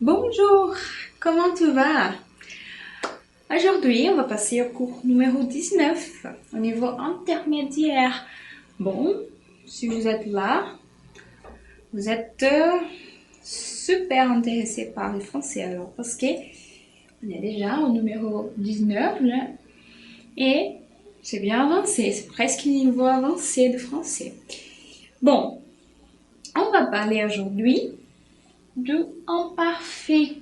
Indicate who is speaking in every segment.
Speaker 1: Bonjour, comment tu vas? Aujourd'hui, on va passer au cours numéro 19, au niveau intermédiaire. Bon, si vous êtes là, vous êtes super intéressé par le français alors, parce que on est déjà au numéro 19 là, et c'est bien avancé, c'est presque niveau avancé de français. Bon, on va parler aujourd'hui du imparfait.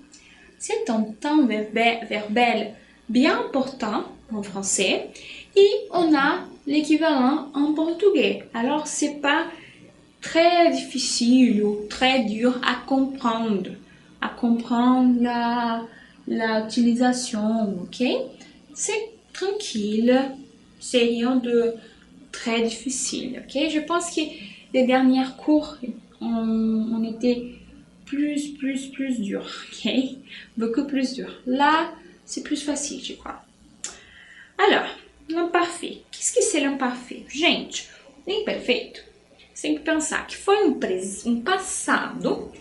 Speaker 1: C'est un temps verbal bien important en français et on a l'équivalent en portugais. Alors, c'est pas très difficile ou très dur à comprendre l'utilisation, ok? C'est tranquille, c'est rien de très difficile, ok? Je pense que les derniers cours, on était plus dur, ok? Beaucoup plus dur. Là, c'est plus facile, je crois. Alors, l'imparfait. Qu'est-ce que c'est l'imparfait? Gente, o imperfeito, você tem que pensar que foi um passado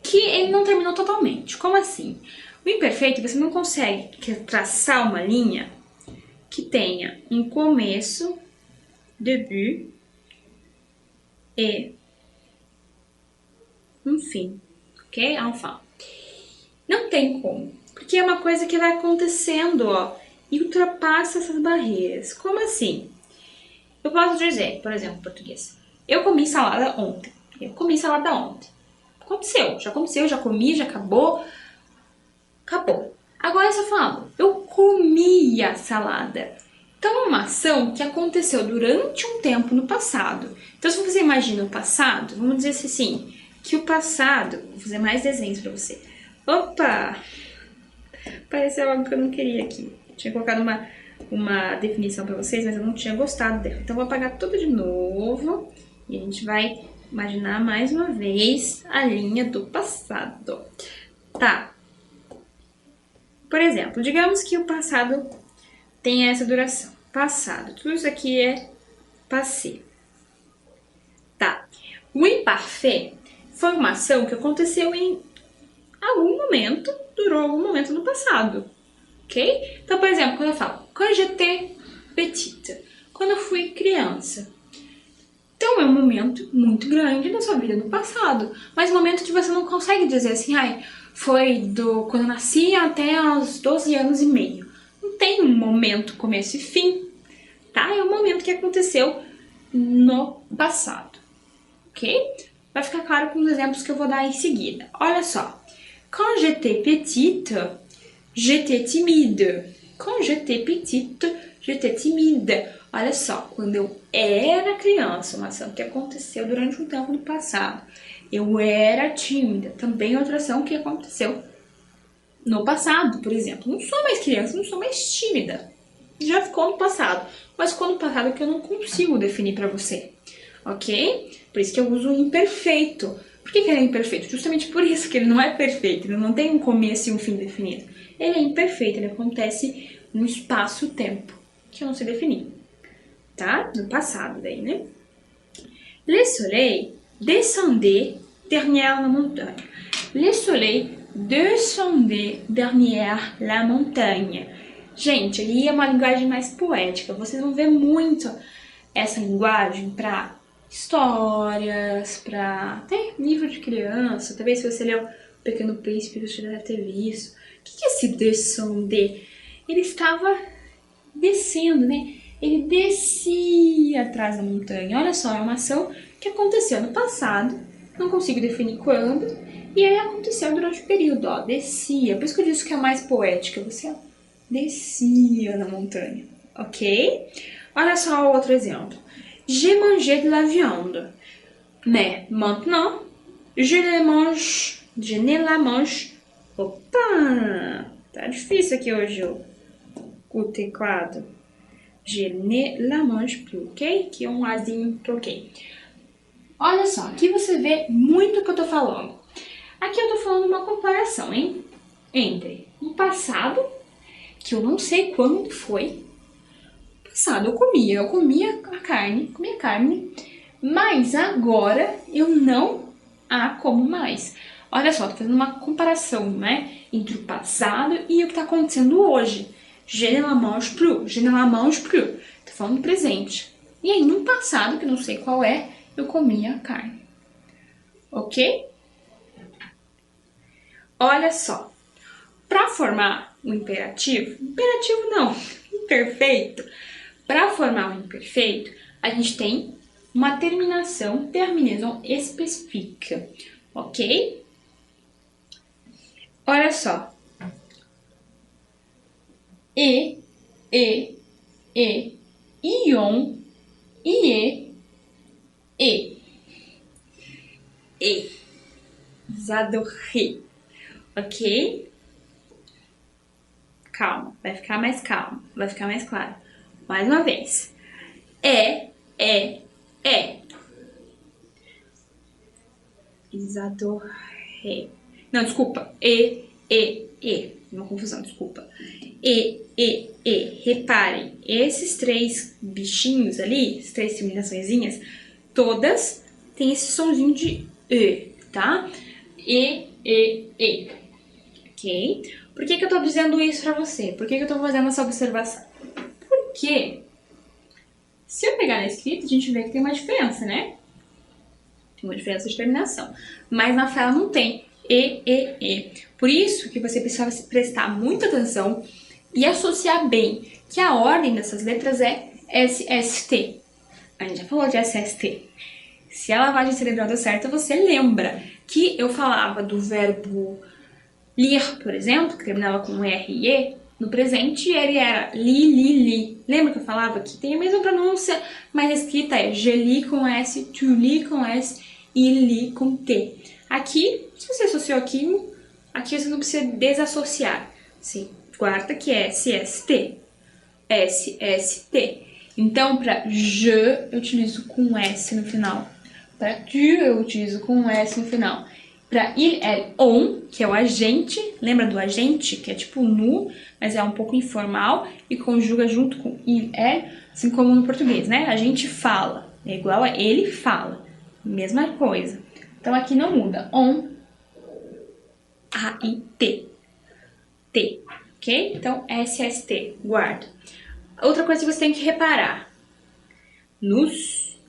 Speaker 1: que ele não terminou totalmente. Como assim? O imperfeito, você não consegue traçar uma linha que tenha um começo, début e um fim. Ok? Enfin. Não tem como. Porque é uma coisa que vai acontecendo, ó, e ultrapassa essas barreiras. Como assim? Eu posso dizer, por exemplo, em português. Eu comi salada ontem. Aconteceu, já comi, já acabou. Acabou. Agora você fala, eu comi a salada. Então é uma ação que aconteceu durante um tempo no passado. Então se você imagina o passado, vamos dizer assim, que o passado... Vou fazer mais desenhos pra você. Opa! Apareceu algo que eu não queria aqui. Tinha colocado uma definição pra vocês, mas eu não tinha gostado dela. Então vou apagar tudo de novo e a gente vai imaginar mais uma vez a linha do passado. Tá. Por exemplo, digamos que o passado tem essa duração. Passado. Tudo isso aqui é passé. Tá. O imparfait foi uma ação que aconteceu em algum momento, durou algum momento no passado. Ok? Então, por exemplo, quando eu falo quand j'étais petite, quando eu fui criança. Então, é um momento muito grande na sua vida no passado. Mas um momento que você não consegue dizer assim, ai, foi quando eu nasci até aos 12 anos e meio. Não tem um momento, começo e fim. Tá? É um momento que aconteceu no passado. Ok? Vai ficar claro com os exemplos que eu vou dar em seguida. Olha só. Quand j'étais petite, j'étais timide. Quand j'étais petite, j'étais timide. Olha só, quando eu era criança, uma ação que aconteceu durante um tempo no passado. Eu era tímida. Também outra ação que aconteceu no passado, por exemplo. Não sou mais criança, não sou mais tímida. Já ficou no passado. Mas ficou no passado que eu não consigo definir pra você. Ok? Por isso que eu uso o imperfeito. Por que ele é imperfeito? Justamente por isso que ele não é perfeito. Ele não tem um começo e um fim definido. Ele é imperfeito, ele acontece no espaço-tempo, que eu não sei definir. Tá? No passado daí, né? Le soleil descendait derrière la montagne. Le soleil descendait derrière la montagne. Gente, ali é uma linguagem mais poética. Vocês vão ver muito essa linguagem para histórias, para até livro de criança. Talvez se você leu O Pequeno Príncipe, você já deve ter visto. O que é esse descender? Ele estava descendo, né? Ele descia atrás da montanha. Olha só, é uma ação que aconteceu no passado, não consigo definir quando, e aí aconteceu durante o período, ó, descia. Por isso que eu disse que é mais poética, você descia na montanha, ok? Olha só outro exemplo. J'ai mangé de la viande, mais maintenant, je ne la mange. Opa! Tá difícil aqui hoje o teclado. Je ne la mange plus, ok? Que é um azinho, troquei. Olha só, aqui você vê muito o que eu tô falando. Aqui eu tô falando uma comparação, hein? Entre um passado, que eu não sei quando foi. Passado, eu comia a carne, mas agora eu não a como mais. Olha só, tô fazendo uma comparação, né? Entre o passado e o que tá acontecendo hoje. Je ne la mange plus, je ne la mange plus. Tô falando presente. E aí, no passado, que eu não sei qual é, eu comia carne. Ok? Olha só. Para formar o imperativo não, imperfeito. Para formar o imperfeito, a gente tem uma terminação, terminaison específica, ok? Olha só. E, ion, ie, e. J'adoré, ok? Calma, vai ficar mais calmo, vai ficar mais claro. Mais uma vez. É. Isadoré. Não, desculpa. Uma confusão, desculpa. E. Reparem, esses três bichinhos ali, essas três terminaçõezinhas, todas têm esse sonzinho de E, tá? E. Ok? Por que eu tô dizendo isso pra você? Por que eu tô fazendo essa observação? Porque se eu pegar na escrita, a gente vê que tem uma diferença, né? Tem uma diferença de terminação. Mas na fala não tem e. Por isso que você precisa prestar muita atenção e associar bem que a ordem dessas letras é SST. A gente já falou de SST. Se a lavagem cerebral deu certo, você lembra que eu falava do verbo lir, por exemplo, que terminava com R-E, no presente ele era li. Lembra que eu falava que tem a mesma pronúncia, mas a escrita é je li com S, tu li com S, il li com T. Aqui, se você associou aqui você não precisa desassociar. Sim, guarda que é SST. SST. Então, para je, eu utilizo com S no final. Para tu, eu utilizo com S no final. Para il, on, que é o agente. Lembra do agente? Que é tipo nu, mas é um pouco informal. E conjuga junto com il, assim como no português, né? A gente fala. É igual a ele fala. Mesma coisa. Então, aqui não muda. On, A-I-T. T. Ok? Então, SST. Guarda. Outra coisa que você tem que reparar. Nos.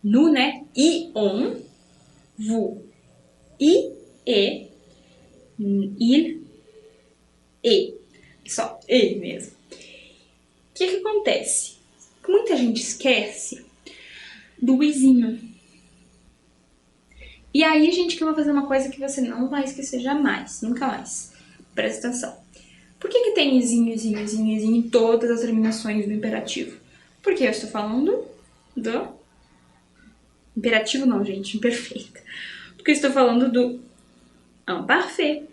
Speaker 1: Nu, né? Ion. Vu. I, e, il, e. Só e mesmo. O que acontece? Muita gente esquece do izinho. E aí, gente, que eu vou fazer uma coisa que você não vai esquecer jamais. Nunca mais. Presta atenção. Por que tem izinho em todas as terminações do imperativo? Porque eu estou falando do... Imperativo não, gente. Imperfeito. Porque eu estou falando do imparfait.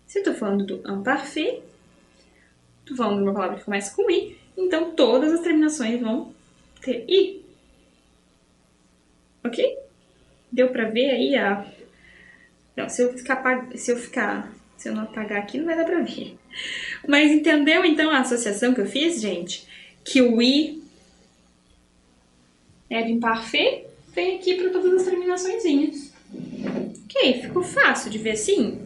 Speaker 1: Se eu estou falando do imparfait, estou falando de uma palavra que começa com i, então todas as terminações vão ter i. Ok? Deu pra ver aí a... Não, se eu não apagar aqui, não vai dar pra ver. Mas entendeu, então, a associação que eu fiz, gente? Que o i é de imparfait, vem aqui para todas as terminaçõezinhas. Ok, ficou fácil de ver assim?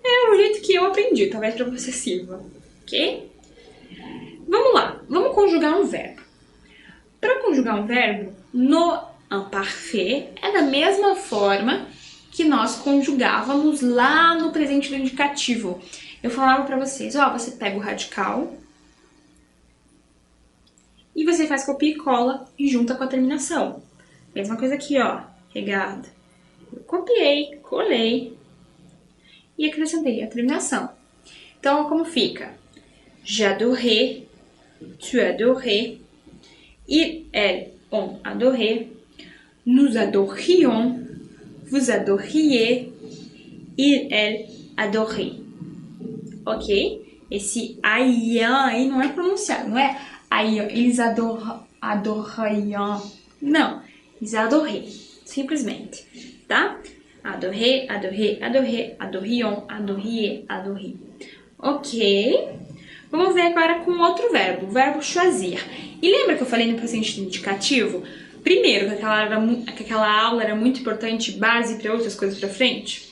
Speaker 1: É o jeito que eu aprendi, talvez para você sirva. Ok? Vamos lá, vamos conjugar um verbo. Para conjugar um verbo, no imparfait é da mesma forma que nós conjugávamos lá no presente do indicativo. Eu falava para vocês, ó, você pega o radical e você faz copia e cola e junta com a terminação. Mesma coisa aqui, ó, regado. Eu copiei, colei e acrescentei a terminação. Então, como fica? J'adorais, tu adorais, il, elle, on adorait, nous adorions, vous adoriez, il, elle, adorait. Ok? Esse aian aí não é pronunciado, não é aian, eles adorariam. Não, eles adoraient, simplesmente, tá? Adoré, adoré, adoré, adorion, adorier, adorir. Ok? Vamos ver agora com outro verbo, o verbo choisir. E lembra que eu falei no presente indicativo Primeiro, que aquela aula era muito importante, base para outras coisas pra frente.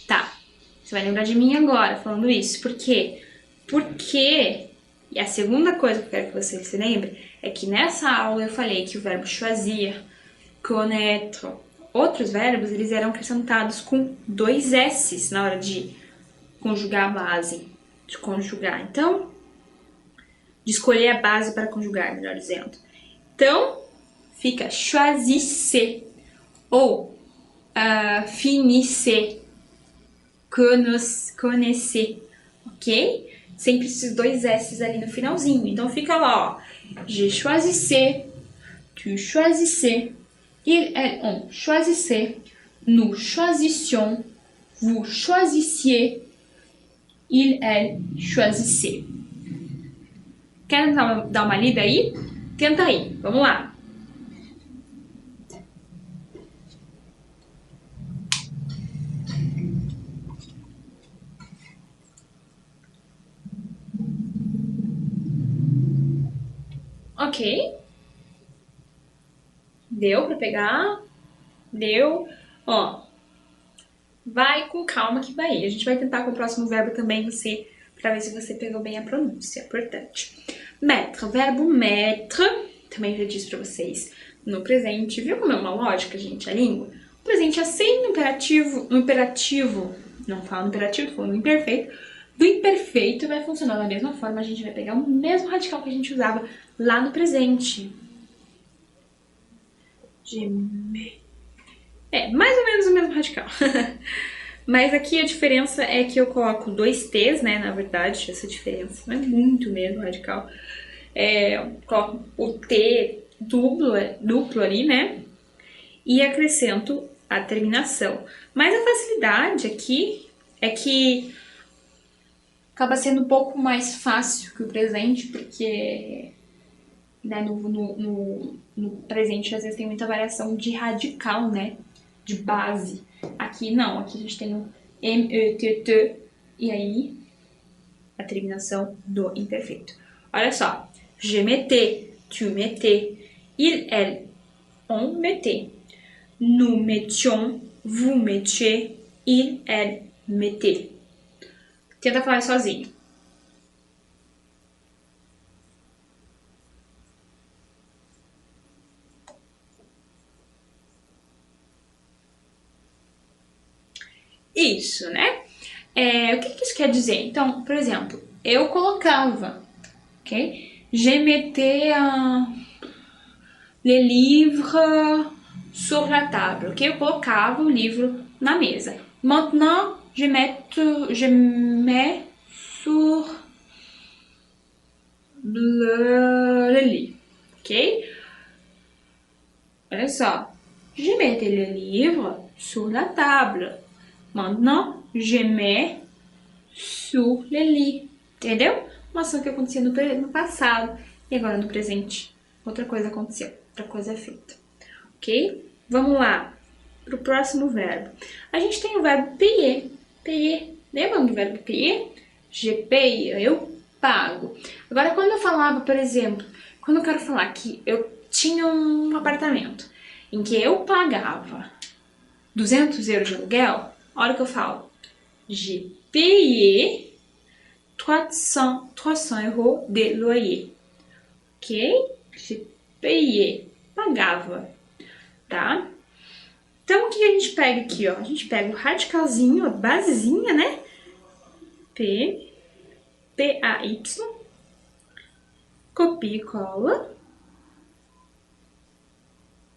Speaker 1: Tá, você vai lembrar de mim agora falando isso. Por quê? Porque, e a segunda coisa que eu quero que você se lembre, é que nessa aula eu falei que o verbo choisir, connaître, outros verbos, eles eram acrescentados com 2 S's na hora de conjugar a base, de conjugar. Então, de escolher a base para conjugar, melhor dizendo. Então, fica choisissez ou finissez, connaissez, ok? Sempre esses 2 S's ali no finalzinho. Então, fica lá, ó. Je choisissais, tu choisissais, il, elle, on choisissait, nous choisissions, vous choisissiez, il, elle choisissait. Quer dar uma lida aí? Tenta aí, vamos lá. Ok. Deu pra pegar? Deu. Ó, vai com calma que vai ir. A gente vai tentar com o próximo verbo também você, pra ver se você pegou bem a pronúncia. Importante. Mettre. Verbo mettre. Também já disse pra vocês no presente. Viu como é uma lógica, gente, a língua? O presente é sem no imperativo. No imperativo. Não falo no imperativo, tô falando no imperfeito. Do imperfeito vai funcionar da mesma forma. A gente vai pegar o mesmo radical que a gente usava lá no presente. Mais ou menos o mesmo radical. Mas aqui a diferença é que eu coloco 2 T's, né? Na verdade, essa diferença não é muito mesmo radical. Eu coloco o T duplo ali, né? E acrescento a terminação. Mas a facilidade aqui é que acaba sendo um pouco mais fácil que o presente, porque né, no presente às vezes tem muita variação de radical, né? De base. Aqui não, aqui a gente tem o M-E-T-T e aí a terminação do imperfeito. Olha só, je mettais, tu mettais, il, elle, on mettait, nous mettions, vous mettiez, il, elle, mettait. Tenta falar sozinho. Isso, né? O que isso quer dizer? Então, por exemplo, eu colocava, ok? Je mettais les livres sur la table, ok? Eu colocava o livro na mesa. Maintenant, je mets sur le lit, ok? Olha só. Je mettais le livre sur la table. Maintenant, je mets sur le lit. Entendeu? Uma ação que acontecia no passado e agora no presente. Outra coisa aconteceu, outra coisa é feita. Ok? Vamos lá para o próximo verbo. A gente tem o verbo payer. Payer. Lembra do verbo payer? Je paye, eu pago. Agora, quando eu falava, por exemplo, quando eu quero falar que eu tinha um apartamento em que eu pagava 200 euros de aluguel, olha o que eu falo. J'ai payé 300 euros de loyer. Ok? J'ai payé. Pagava. Tá? Então, o que a gente pega aqui, ó? A gente pega o radicalzinho, a basezinha, né? P-A-Y. Copia e cola.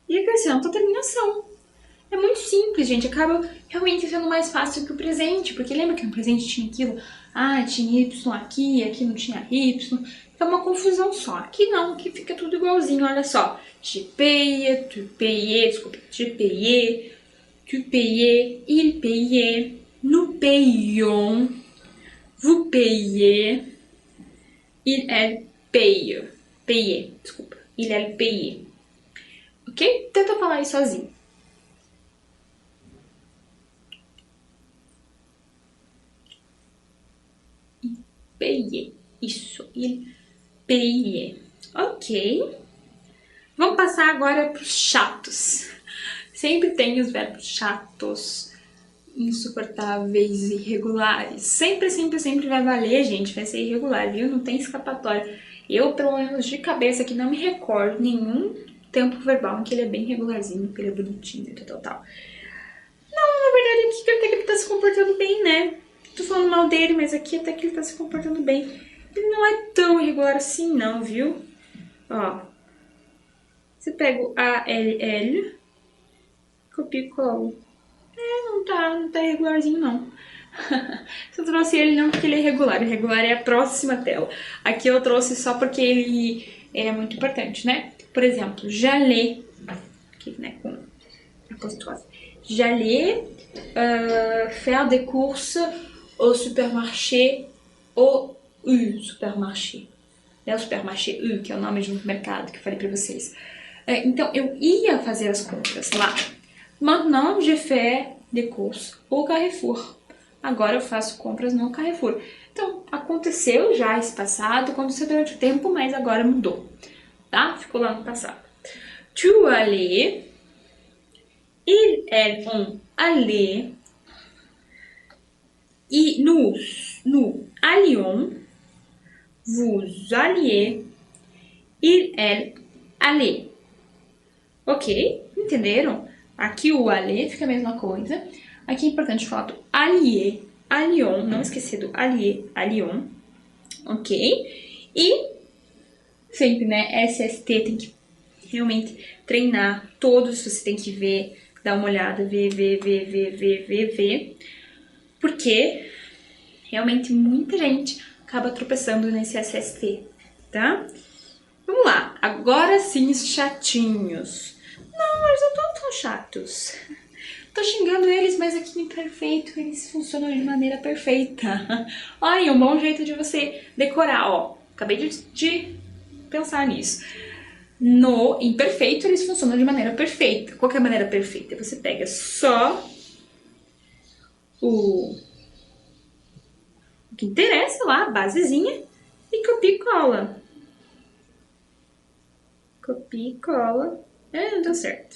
Speaker 1: E acrescenta a terminação. É muito simples, gente. Acaba realmente sendo mais fácil que o presente. Porque lembra que no presente tinha aquilo? Ah, tinha Y aqui não tinha Y. Fica uma confusão só. Aqui não, aqui fica tudo igualzinho, olha só. Je paye, tu payais, desculpa. Je payais, tu payais, il payait, nous payions, vous payez, il, elle paye. Payait, desculpa. Il, elle payait. Ok? Tenta falar aí sozinho. Payer. Isso, il payait. Ok. Vamos passar agora para os chatos. Sempre tem os verbos chatos, insuportáveis, irregulares. Sempre vai valer, gente. Vai ser irregular, viu? Não tem escapatória. Eu, pelo menos de cabeça, que não me recordo nenhum tempo verbal em que ele é bem regularzinho, que ele é bonitinho e tal. Não, na verdade, aqui até que ele tá se comportando bem, né? Tô falando mal dele, mas aqui até que ele tá se comportando bem. Ele não é tão irregular assim, não, viu? Ó. Você pega o ALL, copia e cola. Não tá irregularzinho, não. Eu trouxe ele não porque ele é irregular. Irregular é a próxima tela. Aqui eu trouxe só porque ele é muito importante, né? Por exemplo, j'allais, aqui, né, com apóstrofe. J'allais faire des courses au supermarché, supermarché. É o supermarché U, que é o nome de um mercado que eu falei pra vocês. Então, eu ia fazer as compras lá. Maintenant, je fais des courses au Carrefour. Agora eu faço compras no Carrefour. Então, aconteceu já esse passado, aconteceu durante o tempo, mas agora mudou. Tá? Ficou lá no passado. Tu allais, ils ont allé, et nous allions, vous alliez, ils allaient. Ok? Entenderam? Aqui o aller fica a mesma coisa. Aqui é importante falar do allier, allion, não esquecer do allier, allion. Ok? E sempre, né, SST tem que realmente treinar. Todos você tem que ver, dar uma olhada, ver. Porque realmente muita gente acaba tropeçando nesse SST, tá? Vamos lá, agora sim os chatinhos. Não, eles não estão tão chatos. Tô xingando eles, mas aqui em perfeito eles funcionam de maneira perfeita. Olha, um bom jeito de você decorar, ó. Acabei de pensar nisso. No imperfeito eles funcionam de maneira perfeita. Qual que é a maneira perfeita? Você pega só o que interessa lá, a basezinha, e copia e cola. Copia e cola. Não deu certo.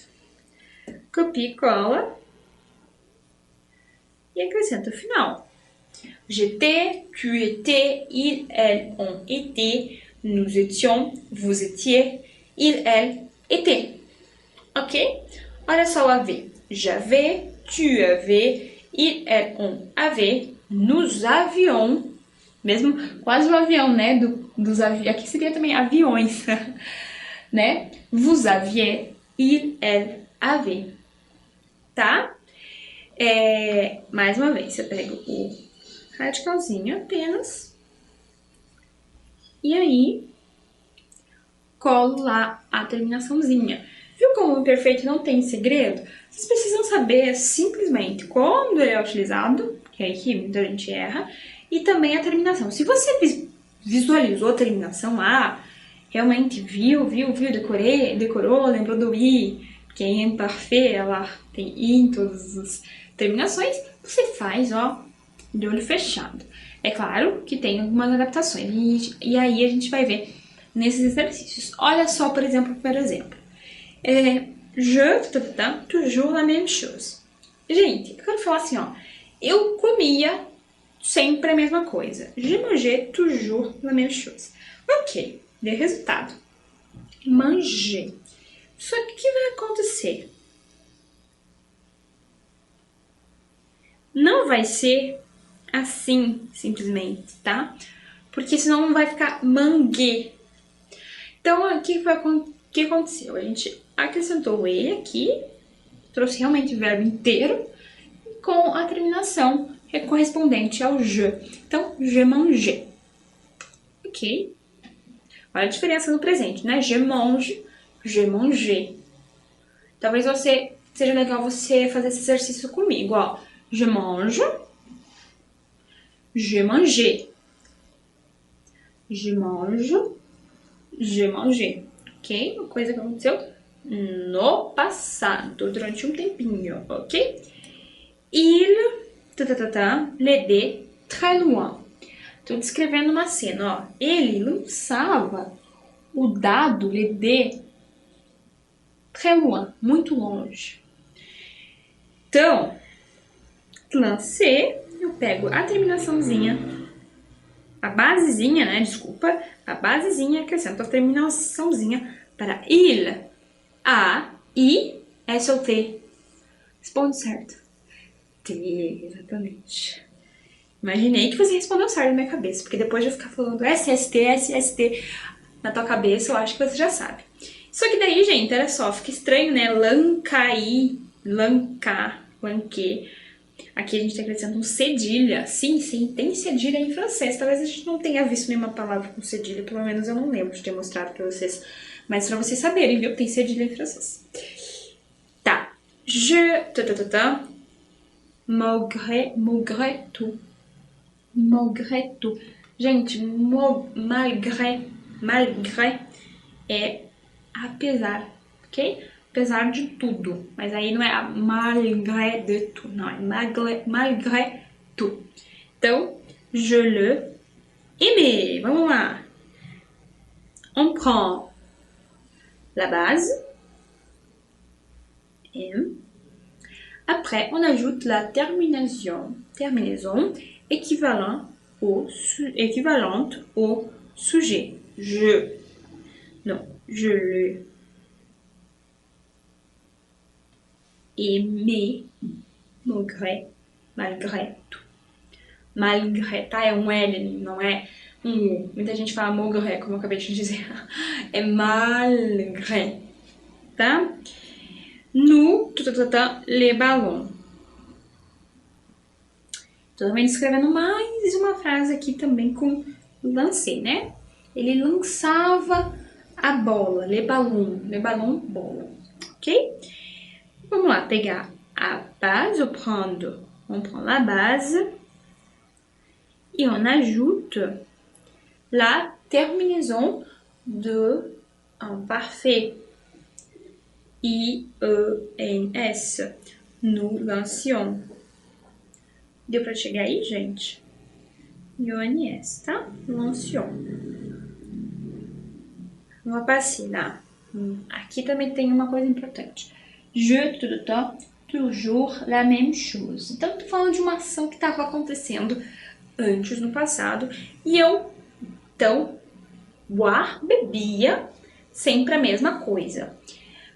Speaker 1: Copia e cola. E acrescenta o final. J'étais, tu étais, ils, elles ont été, nous étions, vous étiez, ils, elles étaient. Ok? Olha só o AV. J'avais, tu avais, ils, elles, on avait, nous avions. Mesmo quase o avião, né? Dos aviões. Aqui seria também aviões. Né? Vous aviez, ils, elles avaient. Tá? Mais uma vez, eu pego o radicalzinho apenas. E aí, colo lá a terminaçãozinha. Viu como o imperfeito não tem segredo? Vocês precisam saber simplesmente quando ele é utilizado, que é aqui muita gente erra, e também a terminação. Se você visualizou a terminação, realmente viu, decorou, lembrou do i, porque em imparfait ela tem i em todas as terminações, você faz, ó, de olho fechado. É claro que tem algumas adaptações, e aí a gente vai ver nesses exercícios. Olha só, por exemplo, o primeiro exemplo. Je, toujours la même chose. Gente, eu quero falar assim, ó, eu comia sempre a mesma coisa. Je mangeais toujours la même chose. Ok, deu resultado. Manger. Só que o que vai acontecer? Não vai ser assim, simplesmente, tá? Porque senão não vai ficar manguer. Então, o que aconteceu? A gente acrescentou o E aqui, trouxe realmente o verbo inteiro, com a terminação correspondente ao je. Então, je mange. Ok? Olha a diferença no presente, né? Je mange, je mangei. Talvez seja legal você fazer esse exercício comigo, ó. Je mange, je mangei. Je mange, je mangei. Ok? Uma coisa que aconteceu no passado, durante um tempinho, ok? Il, l'aidait très loin. Estou descrevendo uma cena, ó. Ele lançava o dado, l'aider, très loin, muito longe. Então, lancer, eu pego a terminaçãozinha, a basezinha, né, desculpa, a basezinha, acrescento a terminaçãozinha para il, a, i, s ou t. Responde certo. T, exatamente. Imaginei que você respondeu certo na minha cabeça, porque depois de eu ficar falando SST, SST na tua cabeça, eu acho que você já sabe. Só que daí, gente, olha só, fica estranho, né? Lancaí, lancar, lanquê. Aqui a gente tá acrescentando um cedilha. Sim, tem cedilha em francês. Talvez a gente não tenha visto nenhuma palavra com cedilha, pelo menos eu não lembro de ter mostrado pra vocês. Mas pra vocês saberem, viu? Tem cedilha em francês. Tá. Malgré tout. Malgré tout. Gente, malgré é apesar, ok? Apesar de tudo. Mas aí não é malgré de tout, não. É malgré tout. Então, je le aimais. Vamos lá. On prend la base. M. Après, on ajoute la terminaison équivalente au sujet. Je le aimais malgré tout. Malgré, tá? É um L, não é um U. Muita gente fala malgré, como eu acabei de dizer. É malgré, tá? Nous, les ballons. Tô também escrevendo mais uma frase aqui também com lancer, né? Ele lançava a bola, le ballon, bola, ok? Vamos lá, pegar a base, on prend la base et on ajoute la terminaison de un parfait. I-E-N-S. Nous lancions. Deu pra chegar aí, gente? I-O-N-S, tá? Lancions. On va passer là. Aqui também tem uma coisa importante. Je, tout le temps, toujours la même chose. Então, tô falando de uma ação que estava acontecendo antes, no passado. E eu, então, boire, bebia, sempre a mesma coisa.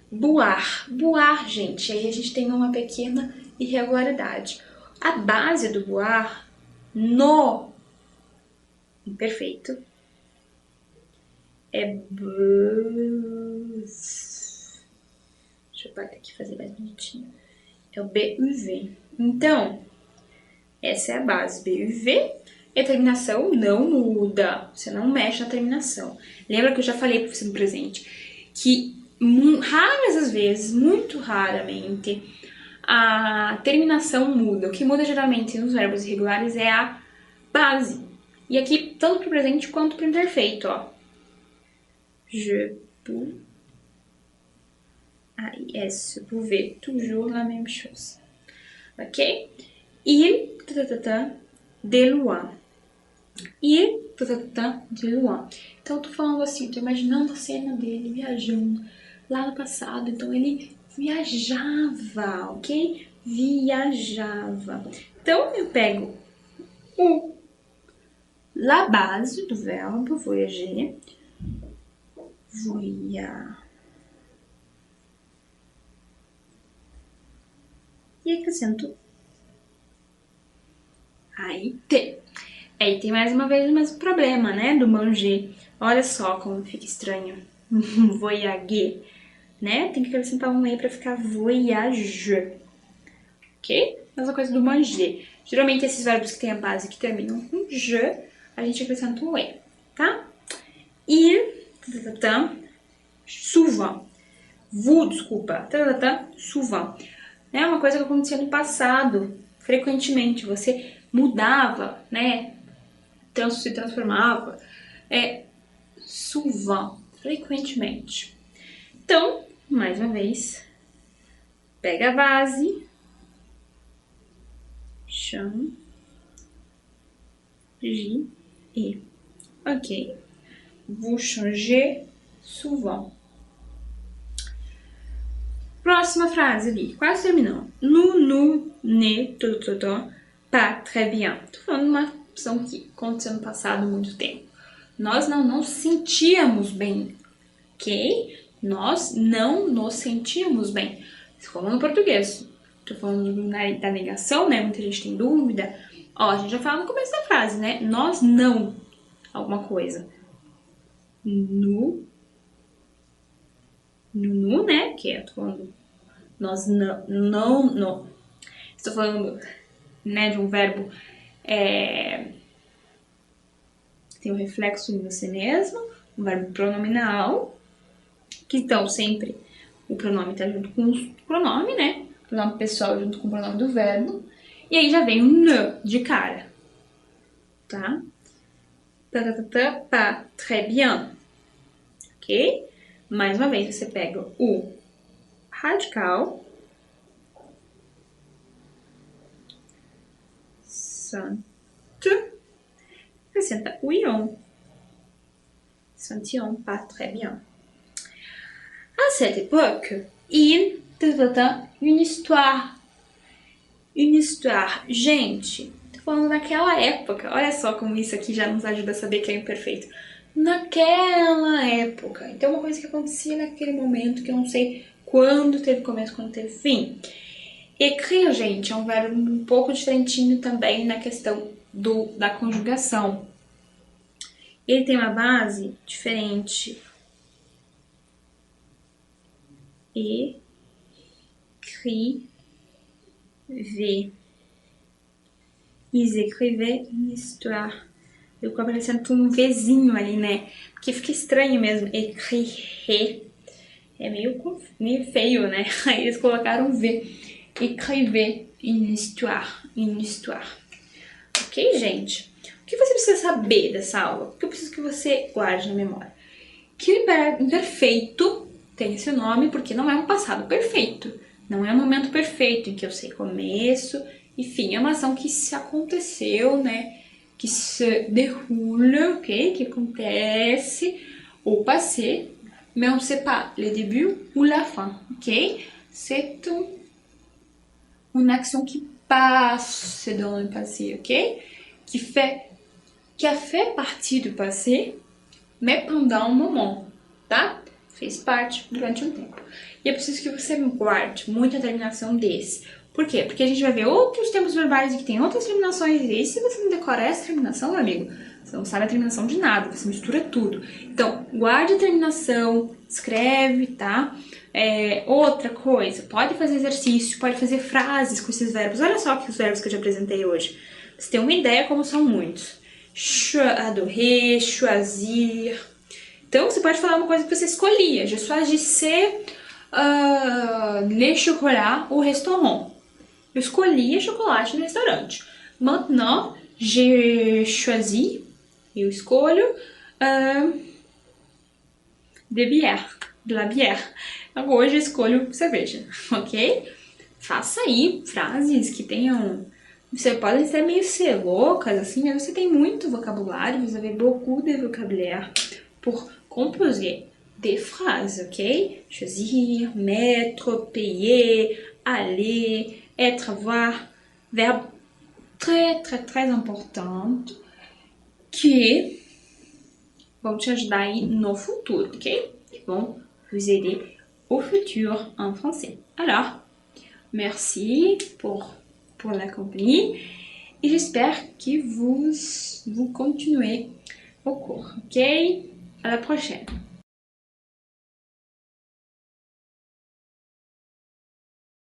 Speaker 1: Boire, gente, aí a gente tem uma pequena irregularidade. A base do boire, no imperfeito, é buzz. Deixa eu bater aqui e fazer mais bonitinho. É o BUV. Então, essa é a base BUV. E a terminação não muda. Você não mexe na terminação. Lembra que eu já falei para você no presente que raras as vezes, muito raramente, a terminação muda. O que muda geralmente nos verbos irregulares é a base. E aqui, tanto para o presente quanto para o imperfeito, ó. Je peux. Yes, vous pouvez toujours la même chose. Ok? Il, de loin. Il, de loin. Então, eu tô falando assim, tô imaginando a cena dele viajando lá no passado. Então, ele viajava, ok? Viajava. Então, eu pego la base do verbo voyager. E acrescento aí tem mais uma vez o mesmo problema, né? Do manger. Olha só como fica estranho. Voyager, né? Tem que acrescentar um E pra ficar voyage. Ok? Mesma coisa do manger. Geralmente esses verbos que tem a base que terminam com je, a gente acrescenta um E, tá? Il, souvent. Vous, desculpa. Souvent. É uma coisa que acontecia no passado, frequentemente. Você mudava, né? Se transformava. Souvent, frequentemente. Então, mais uma vez, pega a base, chame, e. Ok. Vous changez souvent. Próxima frase ali, quase terminando. Nous ne, pas très bien. Tô falando de uma ação que aconteceu no passado há muito tempo. Nós não nos sentíamos bem, ok? Nós não nos sentíamos bem. Como no português. Tô falando da negação, né? Muita gente tem dúvida. Ó, a gente já fala no começo da frase, né? Nós não alguma coisa. No, né? Que é, tô falando, nós não. Estou falando, né, de um verbo tem um reflexo em você mesmo, um verbo pronominal, que então sempre o pronome tá junto com o pronome, né? O pronome pessoal junto com o pronome do verbo. E aí já vem o ne de cara, tá? Pas très bien, ok? Mais uma vez, você pega o radical, sent, acrescenta o ion, sentient pas très bien. À cette époque, il une histoire. Gente, tô falando naquela época. Olha só como isso aqui já nos ajuda a saber que é imperfeito. Naquela época. Então, uma coisa que acontecia naquele momento, que eu não sei quando teve começo, quando teve fim. Écrire, gente, é um verbo um pouco diferentinho também na questão da conjugação. Ele tem uma base diferente. Écrire. Ils écrivaient une histoire. Eu acabo aparecendo um Vzinho ali, né? Porque fica estranho mesmo. Écrire. É meio feio, né? Aí eles colocaram V. Écrivaient une histoire. Une histoire. Ok, gente? O que você precisa saber dessa aula? O que eu preciso que você guarde na memória? Que o imperfeito tem esse nome porque não é um passado perfeito. Não é um momento perfeito em que eu sei começo e fim. É uma ação que se aconteceu, né? Que se déroule, ok? Que acontece au passé, mais on ne sait pas le début ou la fin, ok? C'est une action qui passe dans le passé, ok? Qui a fait partie du passé, mais pendant un moment, tá? Fez parte durante um tempo. E é preciso que você guarde muita terminação desse. Por quê? Porque a gente vai ver outros tempos verbais que tem outras terminações. E se você não decora essa terminação, meu amigo, você não sabe a terminação de nada, você mistura tudo. Então, guarde a terminação, escreve, tá? Outra coisa, pode fazer exercício, pode fazer frases com esses verbos. Olha só que os verbos que eu te apresentei hoje. Você tem uma ideia como são muitos. Adorer, choisir. Então, você pode falar uma coisa que você escolhia. Je choisissais le chocolat au restaurant. Eu escolhia chocolate no restaurante. Maintenant, j'ai choisi. Eu escolho de la bière. Hoje eu escolho cerveja, ok? Faça aí frases que tenham... Você podem ser meio ser loucas, assim, mas você tem muito vocabulário, vous avez beaucoup de vocabulaire pour composer des phrases, ok? Choisir, mettre, payer, aller, être, avoir. Verbe très, très, très important que vão te ajudar aí no futuro, ok? Vão vous aider au futur en français. Alors, merci pour la compagnie et j'espère que vous continuez au cours, ok? À la prochaine!